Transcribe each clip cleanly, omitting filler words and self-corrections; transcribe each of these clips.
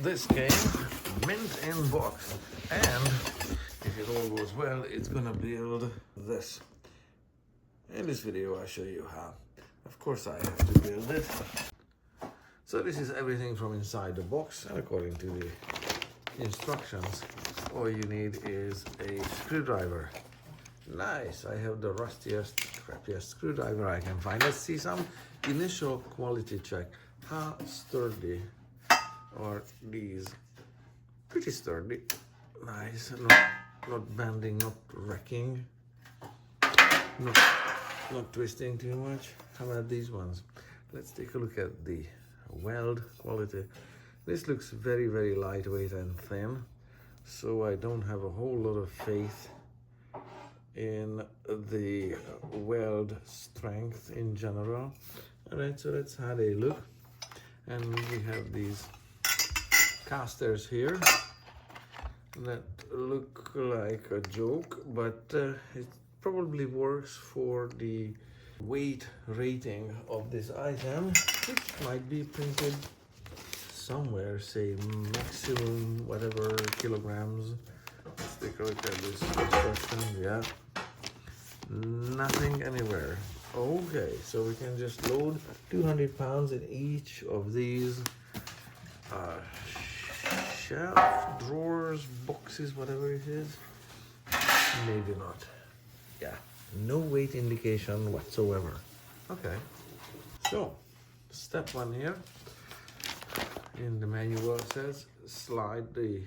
this came mint in box, and if it all goes well, it's gonna build this. In this video I show you how. Of course I have to build it. So this is everything from inside the box, and according to the instructions, all you need is a screwdriver. Nice, I have the rustiest, crappiest screwdriver I can find. Let's see some initial quality check. How sturdy are these? Pretty sturdy. Nice, not bending, not wrecking, not twisting too much. How about these ones? Let's take a look at the weld quality. This looks very, very lightweight and thin, so I don't have a whole lot of faith in the weld strength in general. All right, so let's have a look. And we have these casters here that look like a joke, but it probably works for the weight rating of this item, which might be printed somewhere, say maximum whatever kilograms. Let's take a look at this instruction. Yeah, nothing anywhere. Okay, so we can just load 200 pounds in each of these shelf, drawers, boxes, whatever it is. Maybe not. Yeah, no weight indication whatsoever. Okay, so step one here in the manual says slide the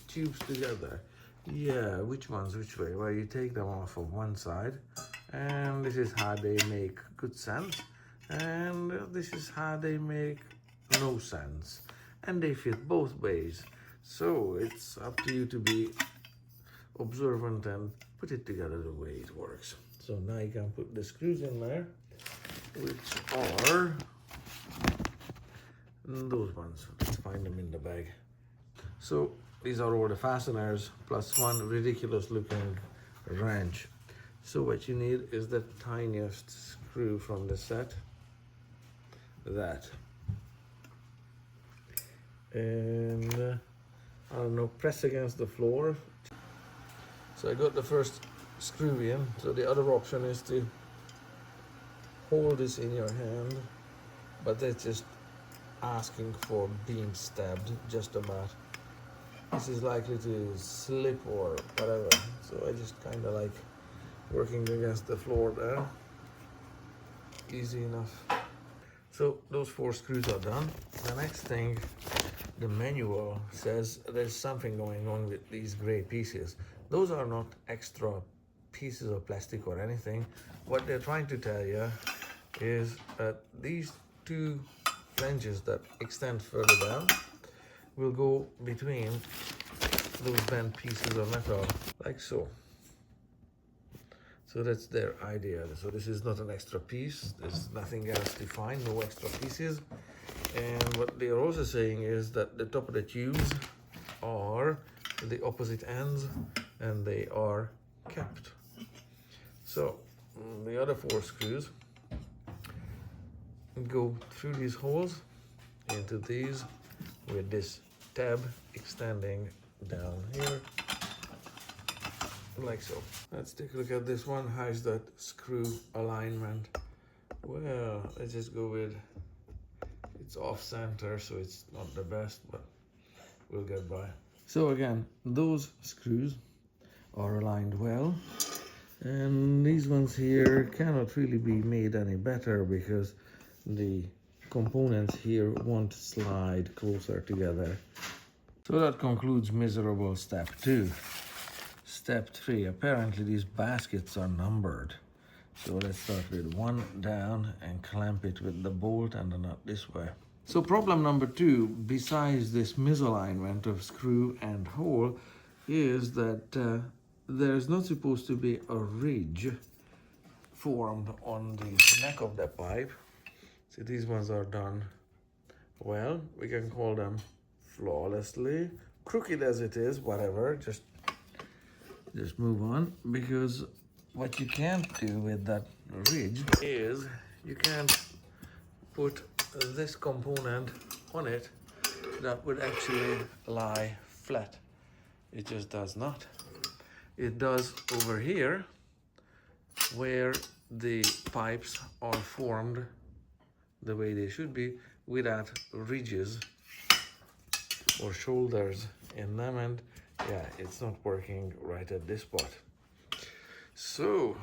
tubes together. Yeah, which ones, which way? Well, you take them off of one side, and this is how they make good sense, and this is how they make no sense, and they fit both ways. So it's up to you to be observant and put it together the way it works. So now you can put the screws in there, which are those ones. Let's find them in the bag. So these are all the fasteners plus one ridiculous looking wrench. So what you need is the tiniest screw from the set, that, and I don't know, press against the floor. So I got the first screw in. So the other option is to hold this in your hand, but that's just asking for being stabbed just about. This is likely to slip or whatever, so I just kind of like working against the floor there. Easy enough. So those 4 screws are done. The next thing, the manual says there's something going on with these gray pieces. Those are not extra pieces of plastic or anything. What they're trying to tell you is that these 2 flanges that extend further down will go between those bent pieces of metal, like so. So that's their idea. So this is not an extra piece. There's nothing else defined, no extra pieces. And what they are also saying is that the top of the tubes are the opposite ends, and they are kept. So the other 4 screws go through these holes into these, with this tab extending down here, like so. Let's take a look at this one. How is that screw alignment? Well, let's just go with, it's off center, so it's not the best, but we'll get by. So again, those screws are aligned well, and these ones here cannot really be made any better because the components here won't slide closer together. So that concludes miserable step 2. Step 3, apparently these baskets are numbered. So let's start with 1 down and clamp it with the bolt and the nut this way. So problem number 2, besides this misalignment of screw and hole, is that there's not supposed to be a ridge formed on the neck of the pipe. See, these ones are done well. We can call them flawlessly. Crooked as it is, whatever, just move on, because what you can't do with that ridge is you can't put this component on it that would actually lie flat. It just does not. It does over here, where the pipes are formed the way they should be, without ridges or shoulders in them, and yeah, it's not working right at this spot. So,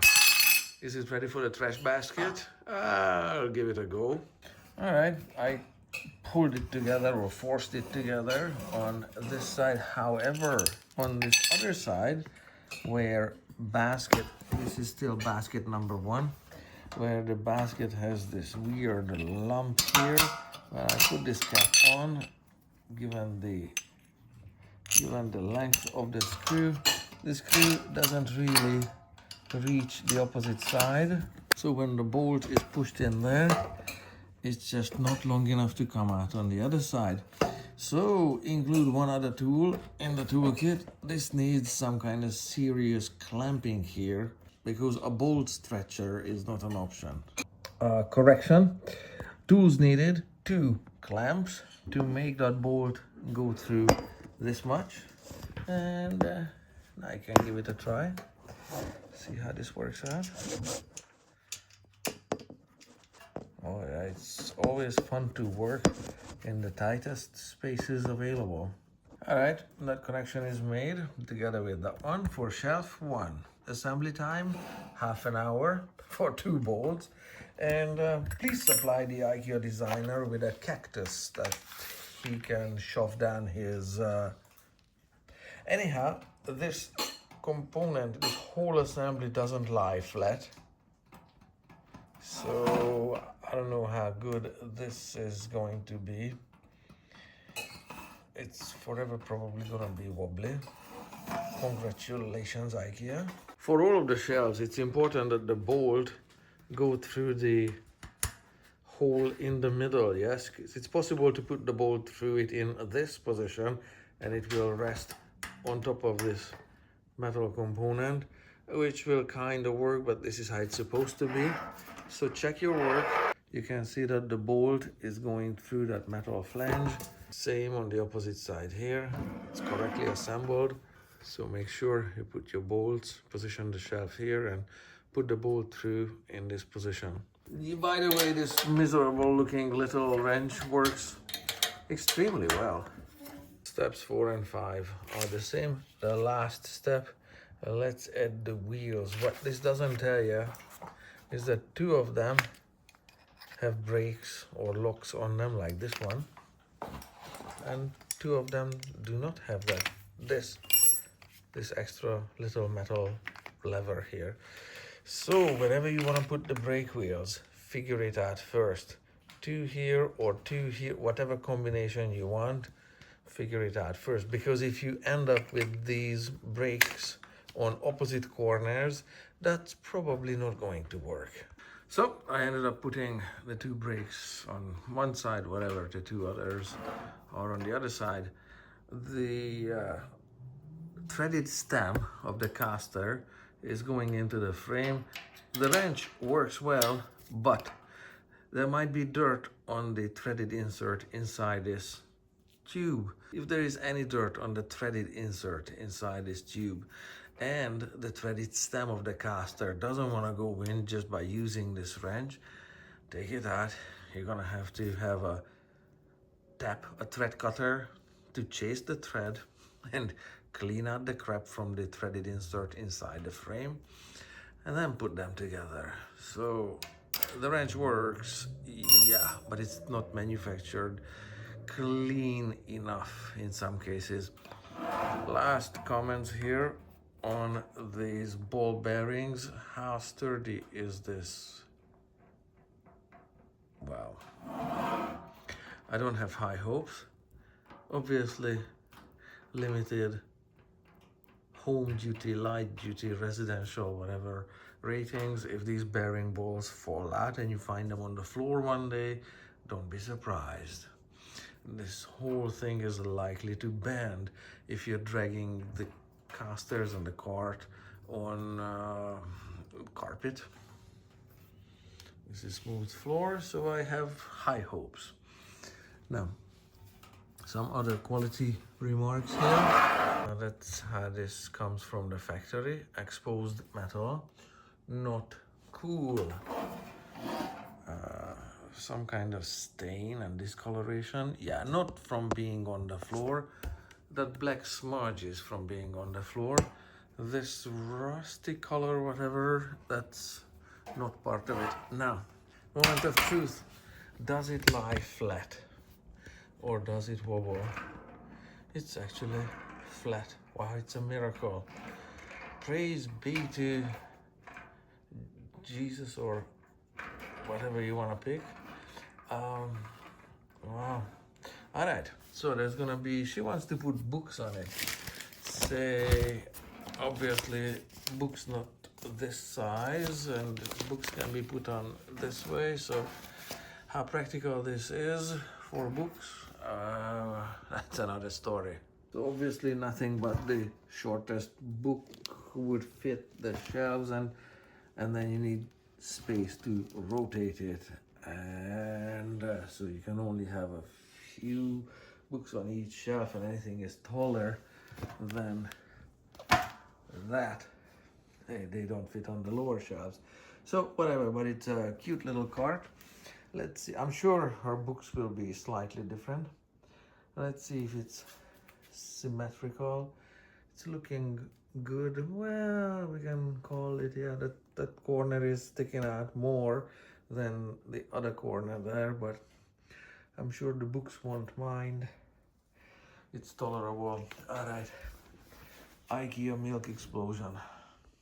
is it ready for the trash basket? I'll give it a go. All right, I pulled it together or forced it together on this side. However, on this other side, where basket, this is still basket number 1, where the basket has this weird lump here. When I put this cap on, given the length of the screw doesn't really reach the opposite side. So when the bolt is pushed in there, it's just not long enough to come out on the other side. So include one other tool in the toolkit. This needs some kind of serious clamping here, because a bolt stretcher is not an option. Correction. Tools needed: 2 clamps to make that bolt go through this much. And I can give it a try. See how this works out. Oh yeah, it's always fun to work in the tightest spaces available. All right, that connection is made together with that one for shelf 1. Assembly time, half an hour for 2 bolts. And please supply the IKEA designer with a cactus that he can shove down his... Anyhow, this component, this whole assembly doesn't lie flat. So I don't know how good this is going to be. It's forever probably gonna be wobbly. Congratulations, IKEA. For all of the shelves, it's important that the bolt go through the hole in the middle, yes? It's possible to put the bolt through it in this position and it will rest on top of this metal component, which will kind of work, but this is how it's supposed to be. So check your work. You can see that the bolt is going through that metal flange. Same on the opposite side here. It's correctly assembled. So make sure you put your bolts, position the shelf here, and put the bolt through in this position. By the way, this miserable looking little wrench works extremely well. Steps 4 and 5 are the same. The last step, let's add the wheels. What this doesn't tell you is that 2 of them have brakes or locks on them, like this one, and 2 of them do not have that. This extra little metal lever here. So wherever you want to put the brake wheels, figure it out first. 2 here or 2 here, whatever combination you want, figure it out first. Because if you end up with these brakes on opposite corners, that's probably not going to work. So I ended up putting the 2 brakes on one side, whatever, the 2 others are on the other side. The threaded stem of the caster is going into the frame. The wrench works well, but there might be dirt on the threaded insert inside this tube. If there is any dirt on the threaded insert inside this tube, and the threaded stem of the caster doesn't want to go in just by using this wrench, take it out. You're gonna have to have a thread cutter to chase the thread and clean out the crap from the threaded insert inside the frame, and then put them together. So the wrench works, yeah, but it's not manufactured clean enough in some cases. Last comments here on these ball bearings. How sturdy is this? Well, I don't have high hopes. Obviously, limited home duty, light duty, residential, whatever ratings. If these bearing balls fall out and you find them on the floor one day, don't be surprised. This whole thing is likely to bend if you're dragging the casters and the cart on carpet. This is smooth floor, so I have high hopes. Now, Some other quality remarks here. That's how this comes from the factory. Exposed metal, not cool. Some kind of stain and discoloration. Yeah, not from being on the floor. That black smudge is from being on the floor. This rusty color, whatever, that's not part of it. Now, moment of truth. Does it lie flat or does it wobble? It's actually flat. Wow, it's a miracle. Praise be to Jesus or whatever you want to pick. Wow. All right. So there's gonna be. She wants to put books on it. Say, obviously, books not this size, and books can be put on this way. So, how practical this is for books, that's another story. So obviously, nothing but the shortest book would fit the shelves, and then you need space to rotate it, and so you can only have a few books on each shelf, and anything is taller than that, they don't fit on the lower shelves. So whatever, but it's a cute little cart. Let's see, I'm sure her books will be slightly different. Let's see if it's symmetrical. It's looking good. Well, we can call it, yeah, that corner is sticking out more than the other corner there, but I'm sure the books won't mind. It's tolerable. All right. IKEA milk explosion.